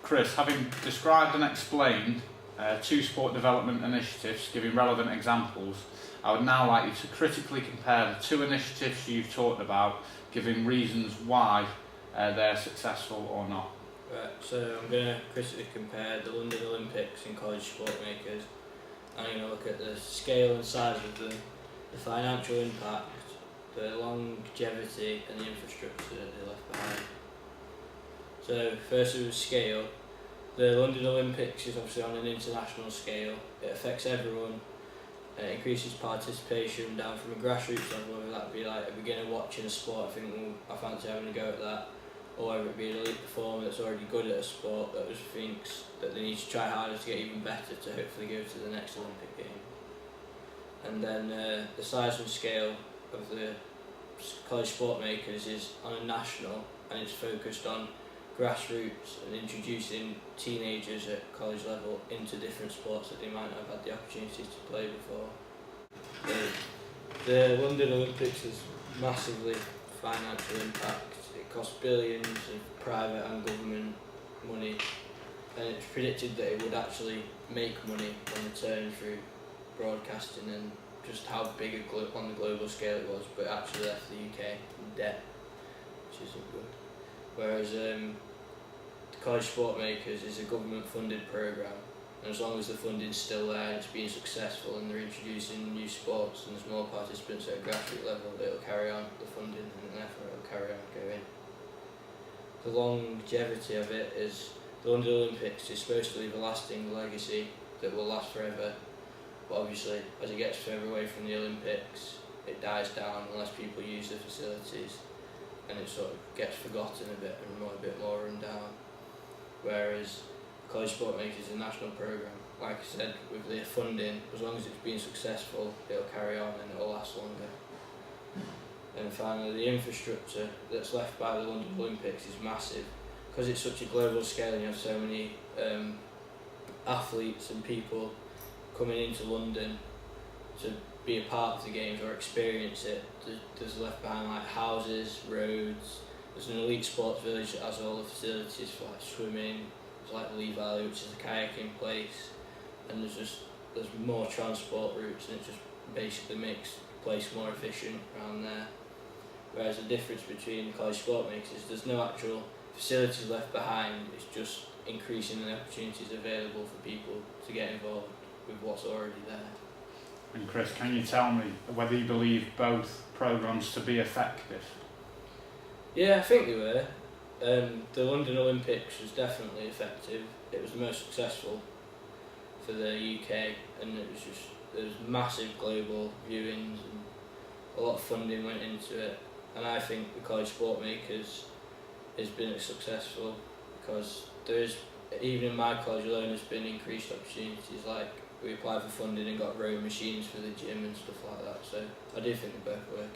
Chris, having described and explained two sport development initiatives, giving relevant examples, I would now like you to critically compare the two initiatives you've talked about, giving reasons why they're successful or not. Right, so I'm going to critically compare the London Olympics and college sport makers. I'm going to look at the scale and size of them, the financial impact, the longevity and the infrastructure that they left behind. So first with scale, the London Olympics is obviously on an international scale. It affects everyone. It increases participation down from a grassroots level, whether that be like a beginner watching a sport, I fancy having a go at that, or whether it be an elite performer that's already good at a sport that just thinks that they need to try harder to get even better to hopefully go to the next Olympic game. And then the size and scale of the college sport makers is on a national, and it's focused on grassroots and introducing teenagers at college level into different sports that they might not have had the opportunity to play before. The London Olympics has massively financial impact. It costs billions of private and government money, and it's predicted that it would actually make money on the turn through broadcasting and just how big on the global scale it was, but actually left the UK in debt, which isn't good. Whereas the college sport makers is a government funded programme, and as long as the funding's still there and it's being successful and they're introducing new sports and there's more participants at a grassroots level, it'll carry on the funding and therefore it'll carry on going. The longevity of it is the London Olympics is supposed to leave a lasting legacy that will last forever, but obviously as it gets further away from the Olympics it dies down unless people use the facilities, and it sort of gets forgotten a bit bit more run down. Whereas college sport makers is a national programme. Like I said, with the funding, as long as it's being successful, it'll carry on and it'll last longer. And finally, the infrastructure that's left by the London Olympics is massive. Because it's such a global scale and you have so many athletes and people coming into London to be a part of the games or experience it. There's left behind like houses, roads. There's an elite sports village that has all the facilities for like swimming. There's like Lee Valley, which is a kayaking place, and there's more transport routes, and it just basically makes the place more efficient around there. Whereas the difference between college sport makers is there's no actual facilities left behind. It's just increasing the opportunities available for people to get involved with what's already there. And Chris, can you tell me whether you believe both programmes to be effective? Yeah, I think they were. The London Olympics was definitely effective. It was the most successful for the UK, and there was massive global viewings and a lot of funding went into it. And I think the college sport makers has been successful because there is, even in my college alone, there's been increased opportunities. Like we applied for funding and got rowing machines for the gym and stuff like that. So I do think they both work.